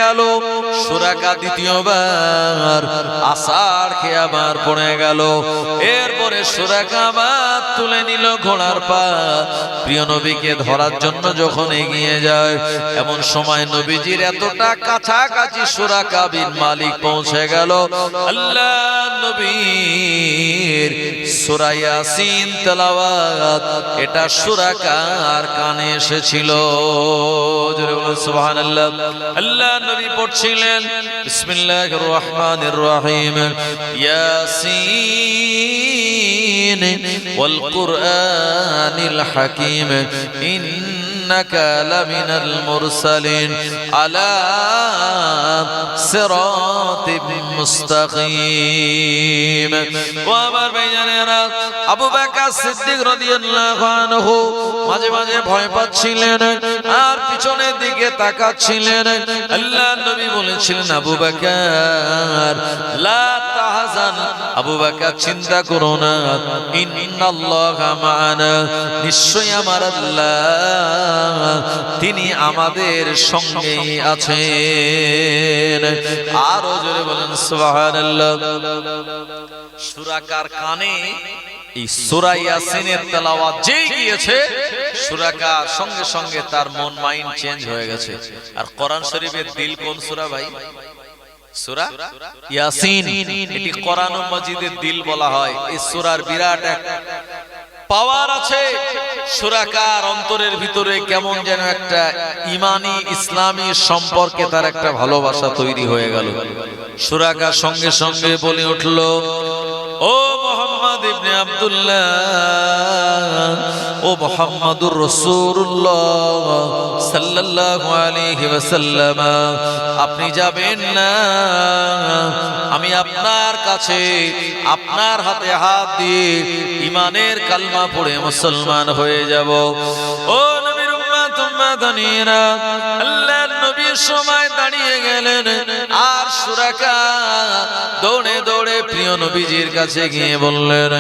গেল। সুরাকা দ্বিতীয়বার আষাঢ় খেয়ে আবার পড়ে গেল। এরপরে সুরাকা আবার তুলে নিল ঘোড়ার পা। প্রিয় নবীকে ধরার জন্য যখন এগিয়ে যায়, এমন সময় নবীজির এতটা কাছাকাছি সুরাকা বিন মালিক পৌঁছে গেল। আল্লাহ নবীর সূরা ইয়াসিন তেলাওয়াত এটা সুরাকার কানে এসেছিল। জোরে বলুন সুবহানাল্লাহ। আল্লাহ নবী পড়ছিলেন বিসমিল্লাহির রহমানির রহিম, ইয়াসিন ওয়াল কুরআনিল হাকীম ইন্নাকা লামিনাল মুরসালিন আলা সিরাতিম মুস্তাকিম। ও আমার ভাইজানেরা, আবু বকর সিদ্দিক রাদিয়াল্লাহু আনহু মাঝে মাঝে ভয় পাচ্ছিলেন আর পিছনের দিকে তাকাচ্ছিলেন। আল্লাহ নবী বলেছিলেন, আবু বকর লা তাহজান, আবু বকর চিন্তা করো না, ইন্নাল্লাহা মা'ানা, নিশ্চয়ই আমার আল্লাহ তিনি আমাদের সঙ্গে আছেন। আরো জোরে বলেন সুবহানাল্লাহ। সুরাকার কানে এই সূরা ইয়াসিনের তেলাওয়াত যেই গিয়েছে, সুরাকার সঙ্গে সঙ্গে তার মন মাইন্ড চেঞ্জ হয়ে গেছে। আর কোরআন শরীফের দিল কোন সূরা ভাই? সূরা ইয়াসিন। এটি কোরআন মাজিদের দিল বলা হয়। এই সূরার বিরাট এক পাওয়ার আছে। সুরাকার অন্তরের ভিতরে কেমন যেন একটা ইমানি ইসলামী সম্পর্কে তার একটা ভালোবাসা তৈরি হয়ে গেল। সুরাকার সঙ্গে সঙ্গে বলে উঠল, ও মুহাম্মদ ইবনে আব্দুল্লাহ, ও মুহাম্মাদুর রাসূলুল্লাহ সাল্লাল্লাহু আলাইহি ওয়াসাল্লাম, আপনি যাবেন না, আমি আপনার কাছে আপনার হাতে হাত দিয়ে ঈমানের কালমা পড়ে মুসলমান হয়ে যাব। ও নবীর উম্মত উম্মতানিরা, আল্লাহর নবী সময় দাঁড়িয়ে গেলেন আর সুরাকা দৌড়ে দৌড়ে প্রিয় নবীজির কাছে গিয়ে বললেন,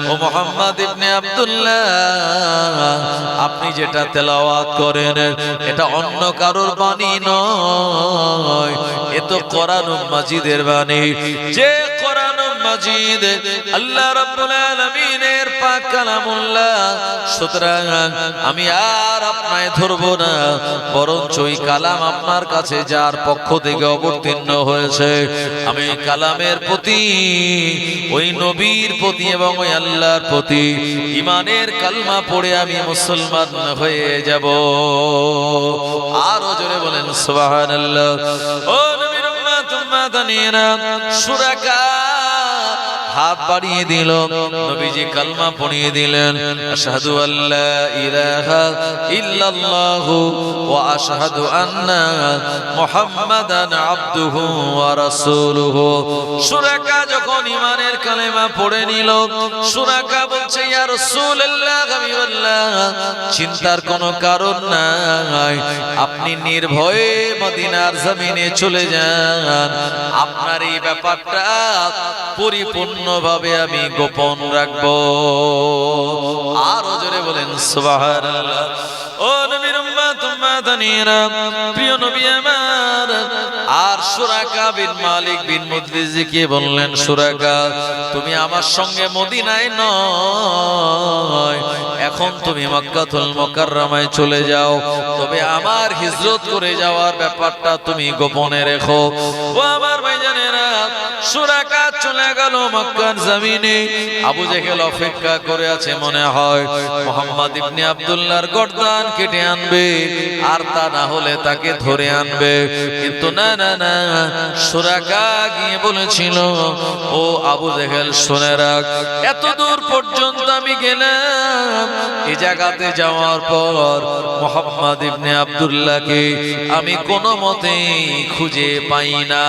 ও মুহাম্মদ ইবনে আব্দুল্লাহ, আপনি যেটা তেলাওয়াত করেন এটা অন্য কারোর বাণী নয়, এ তো কোরআন মাজিদের বাণী। যে কোরআন মাজিদ আল্লাহ রাব্বুল আলামিনের পাক কালামুল্লাহ। সুতরাং আমি আর আপনায় ধরবো না, বরঞ্চ ওই কালাম আপনার কাছে যার পক্ষ থেকে অবতীর্ণ হয়েছে, আমি কালামের প্রতি, ওই নবীর প্রতি এবং ওই আল্লাহর প্রতি ঈমানের কালমা পড়ে আমি মুসলমান হয়ে যাব। আরো জোরে বলেন সুবহানাল্লাহ। ও নবীর উম্মত উম্মতানিরা, সুরাকা হাত বাড়িয়ে দিল, নবীজি কালমা পড়িয়ে দিলেন, আশহাদু আল্লা ইলাহা ইল্লাল্লাহু ওয়া আশহাদু আন্না মুহাম্মাদান আবদুহু ওয়া রাসূলুহু। সুরাকা যখন ঈমানের কালেমা পড়ে নিল, সুরাকা বলছে, ইয়া রাসূলুল্লাহ, হাবিবাল্লাহ, চিন্তার কোনো কারণ নাই, আপনি নির্ভয়ে মদিনার জমিনে চলে যান, আপনার এই ব্যাপারটা পরিপূর্ণভাবে আমি গোপন রাখবো। আরো জোরে বলেন সুবহানাল্লাহ। ও নবীর উম্মত উম্মতানিরা, প্রিয় নবী আমার আর সুরাকা বিন মালিক বিন মুদলিজিকে বললেন, সুরাকা, তুমি আমার সঙ্গে মদিনায় নয়, এখন তুমি মক্কাতুল মুকাররমায় চলে যাও, তবে আমার হিজরত করে যাওয়ার ব্যাপারটা তুমি গোপনে রেখো। ও আমার ভাইজানেরা, সুরাকা চলে গেল মক্কার জমিনে। আবু জেহেল অপেক্ষা করে আছে, মনে হয় মুহাম্মদ ইবনে আব্দুল্লাহর গর্দান কেটে আনবে, আর তা না হলে তাকে ধরে আনবে। কিন্তু না না না, সুরাকা গিয়ে বলেছিল, ও আবু জেহেল, শুনে রাখ, এত দূর পর্যন্ত আমি গেলাম, এই জায়গাতে যাওয়ার পর মুহাম্মদ ইবনে আব্দুল্লাহকে আমি কোনো মতেই খুঁজে পাই না।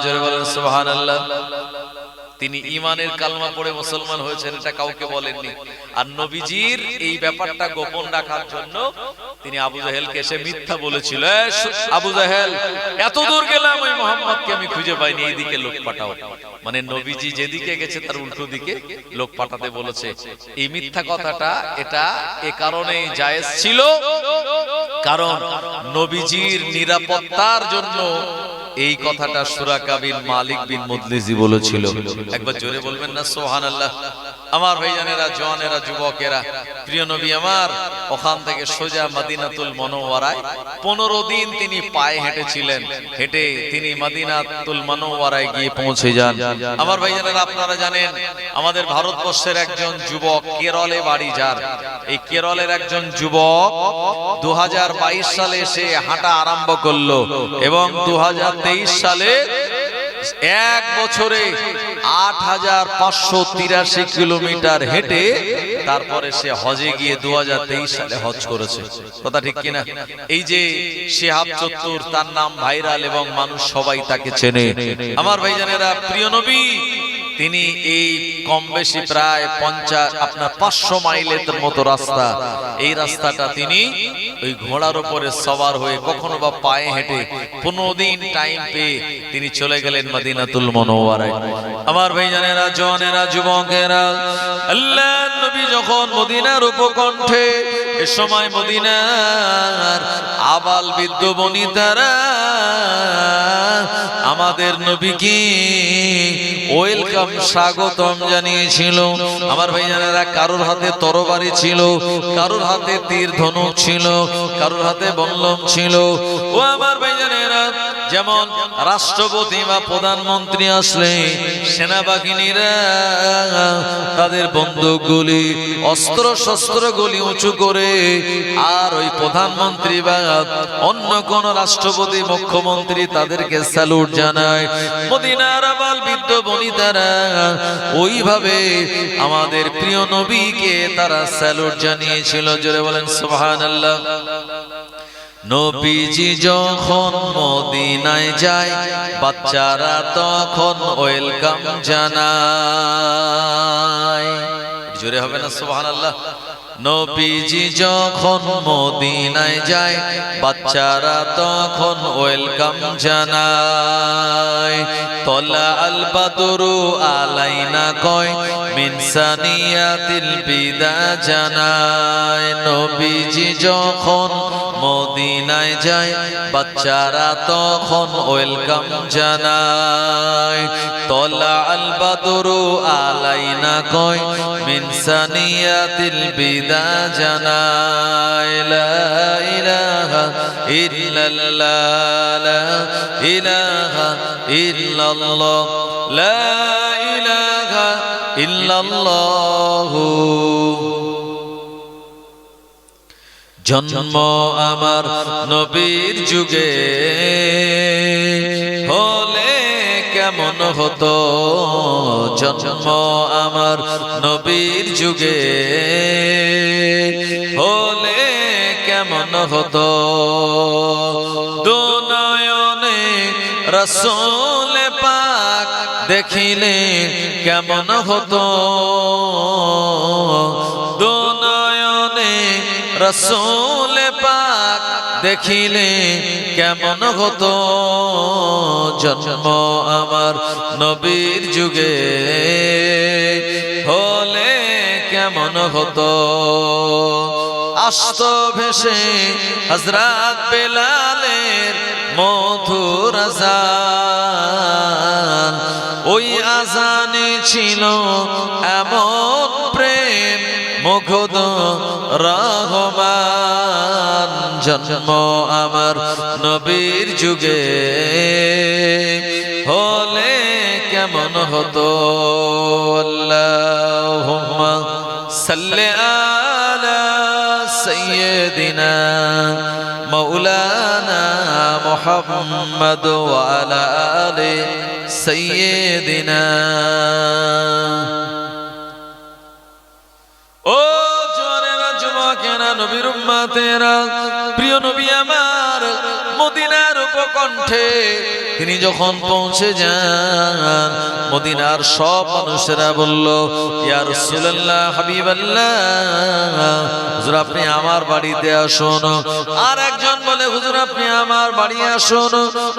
জোরে বলেন সুবহানাল্লাহ। তিনি ঈমানের কালমা পড়ে মুসলমান হয়েছেন, এটা কাউকে বলেননি। আর নবীজির এই ব্যাপারটা গোপন রাখার জন্য তিনি আবু জাহেলকে এসে মিথ্যা বলেছিল, আবু জাহেল, এত দূর গেলাম, ওই মুহাম্মদকে আমি খুঁজে পাইনি, এইদিকে লোক পাঠাও। মানে নবীজি যেদিকে গেছে তার উল্টো দিকে লোক পাঠাতে বলেছে। এই মিথ্যা কথাটা এটা এ কারণেই জায়েজ ছিল কারণ নবীজির নিরাপত্তার জন্য এই কথাটা সুরাকা বিন মালিক বিন মুদলিজি বলেছিল। একবার জোরে বলবেন না সুবহানাল্লাহ। আমার ভাইজানেরা, জওয়ানেরা, যুবকেরা, প্রিয় নবী আমার ওখান থেকে সোজা মদিনাতুল মুনাওয়ারায় 15 দিন তিনি পায়ে হেঁটেছিলেন। হেঁটে তিনি মদিনাতুল মুনাওয়ারায় গিয়ে পৌঁছে যান। আমার ভাইজানেরা, আপনারা জানেন আমাদের ভারতবর্ষের একজন যুবক, কেরলে বাড়ি যার, এই কেরলের একজন যুবক 2022 সালে এসে হাঁটা আরম্ভ করলো এবং 2023 সালে এক বছরে 8583 কিলোমিটার হেঁটে তারপরে সে হজে গিয়ে 2023 সালে হজ করেছে। কথা ঠিক কিনা? এই যে শিহাব চত্তুর, তার নাম ভাইরাল এবং মানুষ সবাই তাকে চেনে। আমার ভাইজানেরা, প্রিয় নবী তিনি এই কম বেশি প্রায় 500 মাইলের মতো রাস্তা, এই রাস্তাটা তিনি ওই ঘোড়ার উপরে সওয়ার হয়ে, কখনো বা পায়ে হেঁটে 15 দিন টাইম পেয়ে তিনি চলে গেলেন মদিনাতুল মুনাওয়ারায়। আমার ভাইজানেরা, জওয়ানেরা, যুবকেরা, আল্লাহর নবী যখন মদিনার উপকণ্ঠে, এ সময় মদিনার আবাল বৃদ্ধ বনিতারা আমাদের নবীকে ওয়েলকাম, স্বাগতম জানিয়েছিল। আমার ভাইজানেরা, কারোর হাতে তরবারি ছিল, কারোর হাতে তীর ধনুক ছিল, কারোর হাতে বল্লম ছিল। ও আমার ভাইজানেরা, যেমন রাষ্ট্রপতি বা প্রধানমন্ত্রী আসলে সেনাবাহিনীরা তাদের বন্দুকগুলি, অস্ত্র শস্ত্রগুলি উঁচু করে, আর ওই প্রধানমন্ত্রী বা অন্য কোন রাষ্ট্রপতি, মুখ্যমন্ত্রী তাদেরকে স্যালুট জানায়। মদিনার আবাল বৃদ্ধ বনিতারা ওইভাবে আমাদের প্রিয় নবীকে তারা স্যালুট জানিয়েছিল। জোরে বলেন সুবহানাল্লাহ। নবীজি যখন মদিনায় যায়, বাচ্চারা তখন ওয়েলকাম জানায়। জোরে হবে না সুবহানাল্লাহ। নবীজি যখন মদিনায় যায়, বাচ্চারা তখন ওয়েলকাম জানায়। তলা আল বাদরু আলাইনা কয়, মিন সানিয়াতিল বিদা জানায়। নবীজি যখন মদিনায় যায়, বাচ্চারা তখন ওয়েলকাম জানায়। তলা আল বাদরু আলাইনা কয়, মিন সানিয়াতিল বিদা জানায়। লা ইলাহা ইল্লাল্লাহ, লা ইলাহা ইল্লাল্লাহ, লা ইলাহা ইল্লাল্লাহ। জন্ম আমার নবীর যুগে হলে কেমন হতো, জন্ম আমার নবীর যুগে হলে কেমন হতো। দুনয়নে রাসূল পাক দেখিলে কেমন হতো, দুনয়নে রাসূল পাক দেখিলে কেমন হতো। জন্ম আমার নবীর যুগে হলে কেমন হতো। আসতো ভেসে হযরত বেলালের মধুর আযান, ওই আযানে ছিল এমন প্রেম মুগ্ধ রহমান। জন্ম আমার নবীর যুগে হলে কেমন হতো। আল্লাহুম্মা সাল্লি আলা সাইয়্যিদিনা মাওলানা মুহাম্মদ ওয়া আলা আলি সাইয়্যিদিনা। ও জওয়ানেরা, যুবকেরা, নবীর উম্মতেরা, প্রিয় নবী আমার মদিনার উপকণ্ঠে তিনি যখন পৌঁছে যান, মদিনার সব মানুষেরা বলল, ইয়া রাসূলুল্লাহ, হাবিবাল্লাহ, হুজুর আপনি আমার বাড়িতে আসুন। আর একজন বলে, হুজুর আপনি আমার বাড়ি আসুন।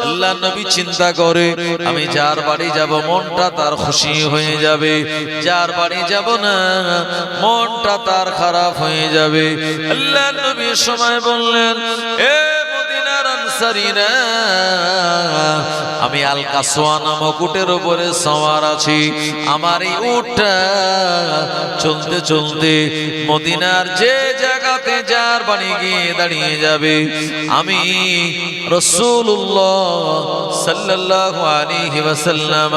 আল্লাহর নবী চিন্তা করে, আমি যার বাড়ি যাব মনটা তার খুশি হয়ে যাবে, যার বাড়ি যাব না মনটা তার খারাপ হয়ে যাবে। আল্লাহর নবী সময় বললেন, এ মদিনার আনসারীরা, আমি আল কাসওয়া নামক উটের উপরে সওয়ার আছি। আমার এই উটটা চলতে চলতে মদিনার যে জায়গাতে যার বাড়ি গিয়ে দাঁড়িয়ে যাবে, আমি রাসূলুল্লাহ সাল্লাল্লাহু আলাইহি ওয়াসাল্লাম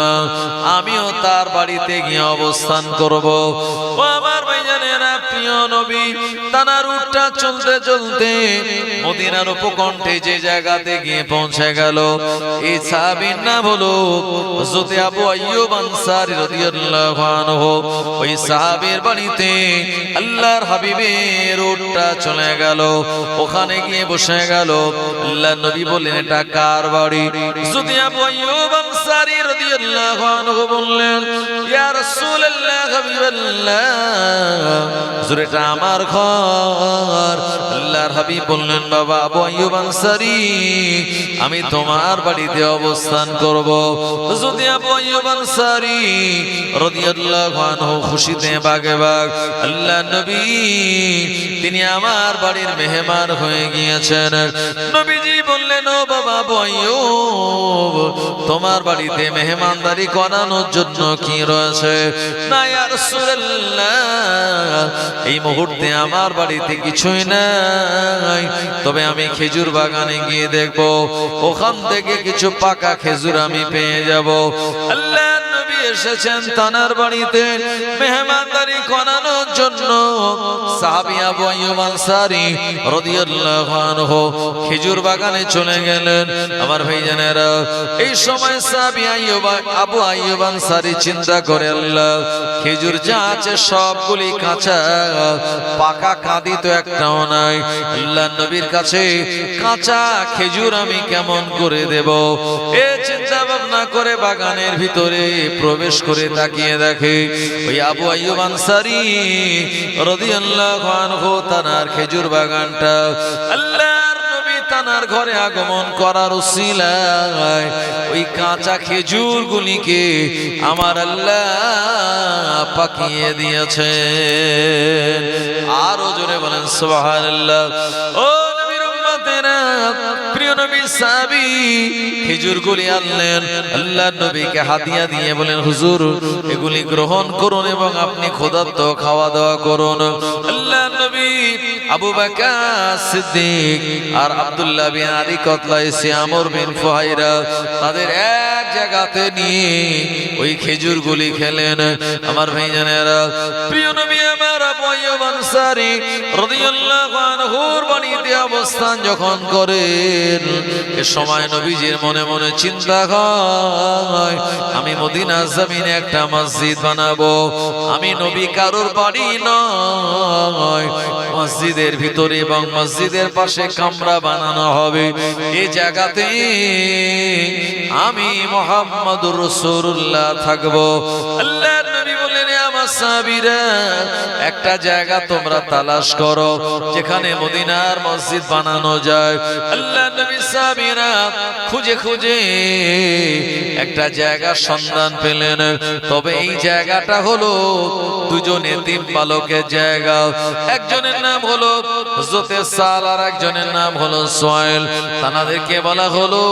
আমিও তার বাড়িতে গিয়ে অবস্থান করব। ও আমার ভাইজানেরা, প্রিয় নবী তানার উটটা চলতে চলতে মদিনার উপকণ্ঠে যে জায়গাতে গিয়ে পৌঁছে গেল, এই সাহাবীর নাম হলো হযরত আবু আইয়ুব আনসারী রাদিয়াল্লাহু আনহু। ওই সাহাবীর বাড়িতে আল্লাহর হাবিবের উটটা চলে গেল, ওখানে গিয়ে বসে গেল। আল্লাহর নবী বললেন, এটা কার বাড়ি? হযরত আবু আইয়ুব আনসারী রাদিয়াল্লাহু আনহু বললেন, ইয়া রাসূলুল্লাহ, হাবিবাল্লাহ, হুজুর এটা আমার ঘর। আল্লাহর হাবিব বললেন, বাবা আবু আইয়ুব আনসারী, আমি তোমার বাড়িতে অবস্থান করব। হযরত আবু আইয়ুব আনসারী রাদিয়াল্লাহু আনহু খুশিতে বাগে বাগ, আল্লাহর নবী তিনি আমার বাড়ির মেহমান হয়ে গিয়েছেন। নবীজি বললেন, ও বাবা আবু আইয়ুব, তোমার বাড়িতে মেহমানদারি করানোর জন্য কি রয়েছে? না ইয়া রাসূলুল্লাহ, এই মুহূর্তে আমার বাড়িতে কিছুই নাই, তবে আমি খেজুর বাগানে গিয়ে দেখব, ওখান থেকে কিছু পাকা খেজুর আমি পেয়ে যাব। আল্লাহর নবী এসেছেন তানার বাড়িতে মেহমানদারি করানোর জন্য। সাহাবী আবু আইয়ুব আনসারী রাদিয়াল্লাহু আনহু খেজুর বাগানে চলে গেলেন। আমার ভাইজানেরা, এই সময় সাহাবী আবু আইয়ুব আনসারী চিন্তা করে, আল্লাহ, খেজুর যা আছে সবগুলি কাঁচা, পাকা কাঁদি তো একটাও নাই। আল্লাহর নবীর কাছে কাঁচা খেজুর আমি কেমন করে দেব? এ চিন্তা ভাবনা করে বাগানের ভিতরে প্রবেশ করে তাকিয়ে দেখে, ওই আবু আইয়ুব আনসারী রাদিয়াল্লাহু আনহু তানার খেজুর বাগানটা আল্লাহর নবী তানার ঘরে আগমন করার উসিলায় ওই কাঁচা খেজুর গুলিকে আমার আল্লাহ পাকিয়ে দিয়েছেন। আরো জোরে বলেন সুবহানাল্লাহ। ও নবীর উম্মতেরা, প্রিয় নবী সাহাবী খেজুর গুলি আনলেন, আল্লাহর নবীকে হাদিয়া দিয়ে বলেন, হুজুর এগুলি গ্রহণ করুন এবং আপনি ক্ষুধার্ত খাওয়া দাওয়া করুন। আল্লাহর নবী আবু বকর সিদ্দিক আর আব্দুল্লাহ বিন আলী কতলাইসি আমর বিন ফুহাইরা তাদের এক জায়গাতে নিয়ে ওই খেজুর গুলি খেলেন। আমার ভাইজানেরা, প্রিয় নবী আমার আবু আইয়ুব আনসারী রাদিয়াল্লাহু আনহুর বাড়িতে অবস্থান যখন করেন, এ সময় নবীজির মনে মনে চিন্তা হয়, আমি মদিনার জমিনে একটা মসজিদ বানাবো। আমি নবী কারোর বাড়ি নয়, মসজিদের ভিতরে এবং মসজিদের পাশে কামরা বানানো হবে। এই জায়গাতে আমি মুহাম্মদুর রাসূলুল্লাহ থাকবো। আল্লাহর নবী বললেন, আমার সাহাবীরা, একটা জায়গা তোমরা তালাশ করো যেখানে মদিনার মসজিদ বানানো যায়। আল্লাহর নবী সাহাবীরা খুঁজে খুঁজে একটা জায়গার সন্ধান পেলেন। তবে এই জায়গাটা হলো দুজন এতিম বালকের জায়গা। একজনের নাম হলো হযরত সাল আর একজনের নাম হলো সুহাইল। তাদেরকে বলা হলো,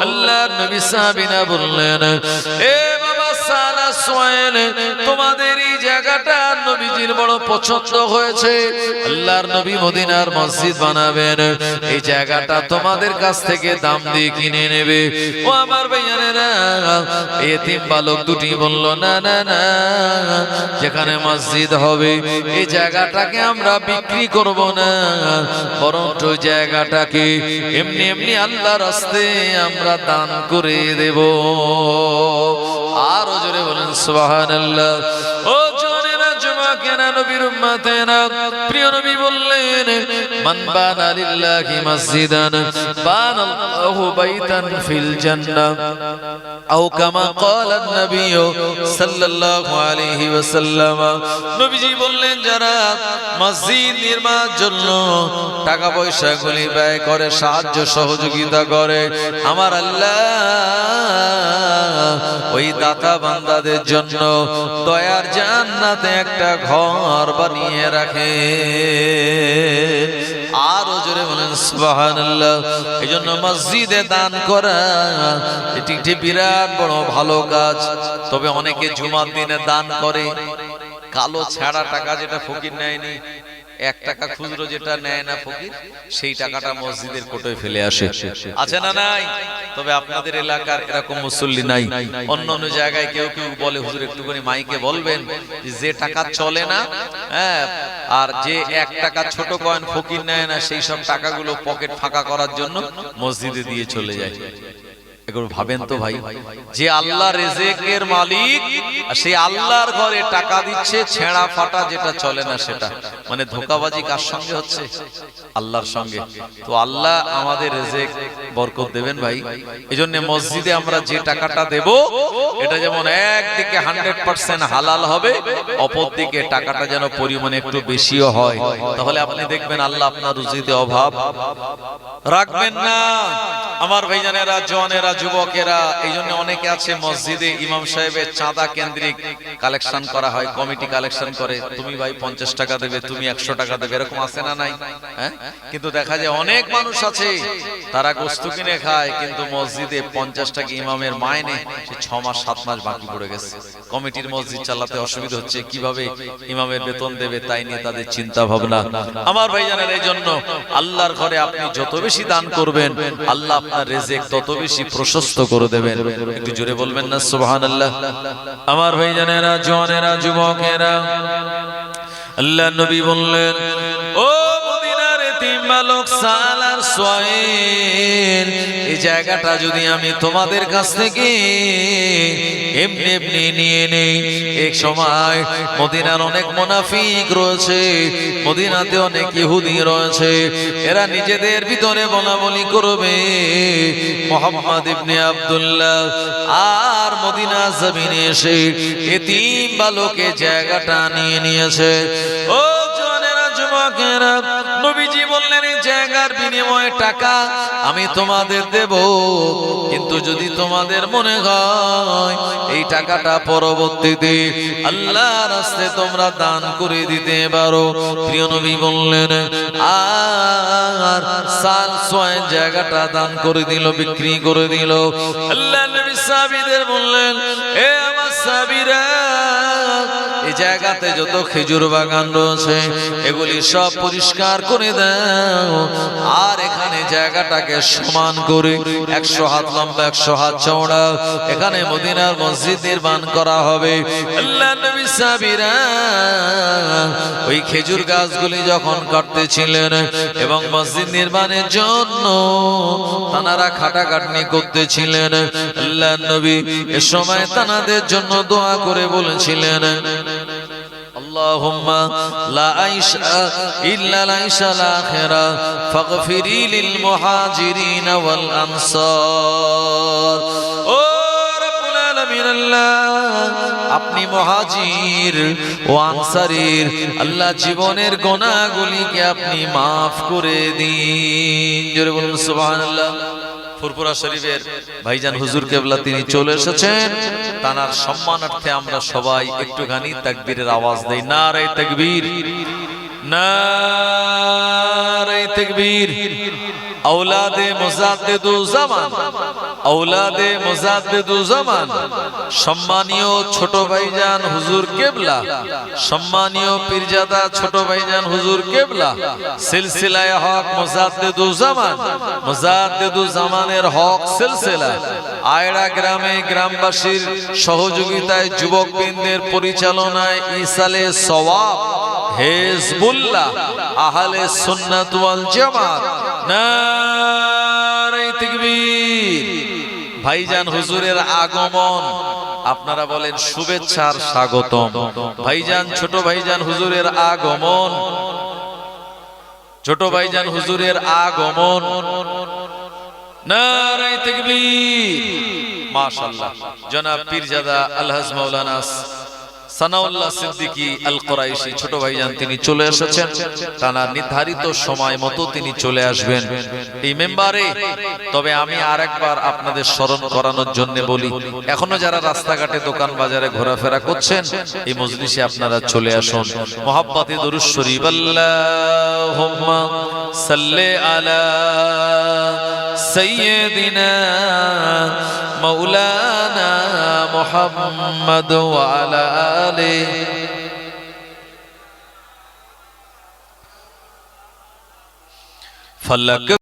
আল্লাহর নবী সাহাবীরা বললেন, এ বাবা সাল আর সুহাইল, তোমাদের এই জায়গাটা নবীজির বড় পছন্দ হয়েছে। আল্লাহর নবী মদিনার মসজিদ বানাবেন, এই জায়গাটা তোমাদের কাছ থেকে দাম দিয়ে কিনে নেবে। ও আমার ভাইয়ানেরা, এতিম বালক দুটি বলল, না না না, যেখানে মসজিদ হবে এই জায়গাটাকে আমরা বিক্রি করব না, বরং ওই জায়গাটাকে এমনি এমনি আল্লাহর রাস্তায় আমরা দান করে দেব। আরো জোরে বলেন সুবহানাল্লাহ। ও জোনেরা যুবকেরা, নবীর উম্মতেরা, প্রিয় নবী বললেন, মান বানা লিল্লাহি মসজিদান বানাল্লাহু বাইতান ফিল জান্নাহ, আও কামা ক্বালা নবী সাল্লাল্লাহু আলাইহি ওয়াসাল্লাম। নবীজি বললেন, যারা মসজিদ নির্মাণের জন্য টাকা পয়সা গুলি ব্যয় করে, সাহায্য সহযোগিতা করে, আমার আল্লাহ ওই দাতা বান্দাদের জন্য দয়ার জান্নাতে একটা ঘর বানিয়ে রাখে। আরো জোরে বলেন সুবহানাল্লাহ। এইজন্য মসজিদে দান করা এটি একটি বিরাট বড় ভালো কাজ। তবে অনেকে জুমার দিনে দান করে কালো ছাড়া টাকা, যেটা ফকির নেয়নি, 1 টাকা খুচরো যেটা নেয় না ফকির, সেই টাকাটা মসজিদের কোটোয় ফেলে আসে। আছে না নাই? তবে আপনাদের এলাকার এরকম মুসল্লি নাই। অন্য অন্য জায়গায় কেউ কেউ বলে, হুজুর একটুখানি মাইকে বলবেন যে টাকা চলে না, হ্যাঁ, আর যে 1 টাকা ছোট কয়েন ফকির নেয় না, সেই সব টাকাগুলো পকেট ফাঁকা করার জন্য মসজিদে দিয়ে চলে যায়। এগুলো ভাবেন তো ভাই, যে আল্লাহ রিজিকের মালিক, সেই আল্লাহর ঘরে টাকা দিচ্ছে ছেঁড়া ফাটা যেটা চলে না সেটা, মানে ধোঁকাবাজি কার সঙ্গে হচ্ছে? আল্লাহর সঙ্গে। তো আল্লাহ আমাদের রিজিক বরকত দেবেন ভাই। এজন্য মসজিদে আমরা যে টাকাটা দেব, এটা যেমন একদিকে 100% হালাল হবে, অপর দিকে টাকাটা যেন পরিমাণে একটু বেশিও হয়। তাহলে আপনি দেখবেন আল্লাহ আপনার রুজিতে অভাব রাখবেন না। আমার ভাইজানেরা, জওয়ানেরা, যুবকেরা, এই জন্য অনেকে আছে মসজিদে ইমাম সাহেবের চাঁদা কেন্দ্রিক কালেকশন করা হয়, কমিটি কালেকশন করে, তুমি ভাই 50 টাকা দেবে, তুমি 100 টাকা দেবে, এরকম আছে না নাই? হ্যাঁ, কিন্তু দেখা যায় অনেক মানুষ আছে তারা গোস্ত কিনে খায়, কিন্তু মসজিদে 50 টাকা ইমামের মাইনে, সে 6 মাস 7 মাস বাকি পড়ে গেছে। কমিটির মসজিদ চালাতে অসুবিধা হচ্ছে, কিভাবে ইমামের বেতন দেবে তাই নিয়ে তাদের চিন্তা ভাবনা। আমার ভাইজানের, এই জন্য আল্লাহর ঘরে আপনি যত বেশি দান করবেন, আল্লাহ আপনার রিজিক তত বেশি প্রশস্ত করে দেবেন। একটু জোরে বলবেন না সুবহানাল্লাহ। আমার ভাইজানেরা, জওয়ানেরা, যুবকেরা, আল্লাহ নবী বললেন, ও মদিনার এতিম বালক সালার সোয়াইল, এই জায়গাটা যদি আমি তোমাদের কাছ থেকে এমনি এমনি নিয়ে নেই, এক সময় মদিনার অনেক মুনাফিক রয়েছে, মদিনাতে অনেক ইহুদি রয়েছে, এরা নিজেদের ভিতরে বলাবলি করবে, মুহাম্মদ ইবনে আব্দুল্লাহ আর মদিনা জমিনে এসে এতিম বালকের জায়গাটা নিয়ে নিয়েছে। ও জওয়ানেরা, যুবকেরা, নবীজি বললেন, এই জায়গার বিনিময়ে টাকা আমি তোমাদের দেব, কিন্তু যদি তোমাদের মনে হয় এই টাকাটা পরবর্তীতে আল্লাহর রাস্তায় তোমরা দান করে দিতে পারো। প্রিয় নবী বললেন, আর সাল সোয়েন জায়গাটা দান করে দিল, বিক্রি করে দিল। আল্লাহ নবী সাহাবীদের বললেন, এ আমার সাহাবীরা, এই জায়গাতে যত খেজুর বাগান রয়েছে এগুলি সব পরিষ্কার করে দাও, আর এখানে জায়গাটাকে সমান করে 100 হাত লম্বা 100 হাত চওড়া এখানে মদিনার মসজিদ নির্মাণ করা হবে। আল্লাহ নবী সাহাবীরা ওই খেজুর গাছগুলি যখন কাটতেছিলেন এবং মসজিদ নির্মাণের জন্য তানারা খাটাখাটনি করতেছিলেন, আল্লাহ নবী এ সময় তানাদের জন্য দোয়া করে বলেছিলেন, اللهم لا عيش إلا العيش الآخرة فاغفري للمهاجرين والأنصار। ও রব্বুল আলামিন, আল্লাহ আপনি মুহাজির ও আনসারীর আল্লাহ জীবনের গুনাহগুলিকে আপনি maaf করে দিন। জোরে বলুন সুবহানাল্লাহ। ফুরফুরা শরীফের ভাইজান হুজুর কেবলা তিনি চলে এসেছেন, তানার সম্মানার্থে আমরা সবাই একটুখানি তাকবীরের আওয়াজ দেই। নারে তাকবীর, নারে তাকবীর। औलादे मुजाद्दिदुज़्ज़मान, औलादे मुजाद्दिदुज़्ज़मान, সম্মানীয় ছোট ভাইজান হুজুর কেবলা, সম্মানীয় পীরজাদা ছোট ভাইজান হুজুর কেবলা, সিলসিলায়ে হক মুজাদ্দিদুজ্জামান, মুজাদ্দিদুজ্জামানের হক সিলসিলা আয়রা গ্রামে গ্রামবাসীর সহযোগিতায় যুবকবৃন্দের পরিচালনায় ইসালে সওয়াব হিজবুল্লাহ আহলে সুন্নাত ওয়াল জামাত। নারে তাকবীর। ভাইজান হুজুরের আগমন, আপনারা বলেন শুভেচ্ছার স্বাগতম। ভাইজান ছোট ভাইজান হুজুরের আগমন, ছোট ভাইজান হুজুরের আগমন। নারে তাকবীর, মাশাআল্লাহ। জনাব পীরজাদা আলহাজ মাওলানা সানাউল্লাহ সিদ্দিকী আল কুরাইশি ছোট ভাইজান তিনি চলে এসেছেন, তার নির্ধারিত সময় মতো তিনি চলে আসবেন এই মেম্বারে। তবে আমি আরেকবার আপনাদের স্মরণ করানোর জন্য বলি, এখনো যারা রাস্তাঘাটে দোকান বাজারে ঘোরাফেরা করছেন এই মজলিসে আপনারা চলে আসুন। মুহাব্বতে দরুদ শরীফ আল্লাহুম্মা সাল্লি আলা সাইয়্যিদিনা মাওলানা মুহাম্মদ ওয়া আলা আলিহি ফালাক।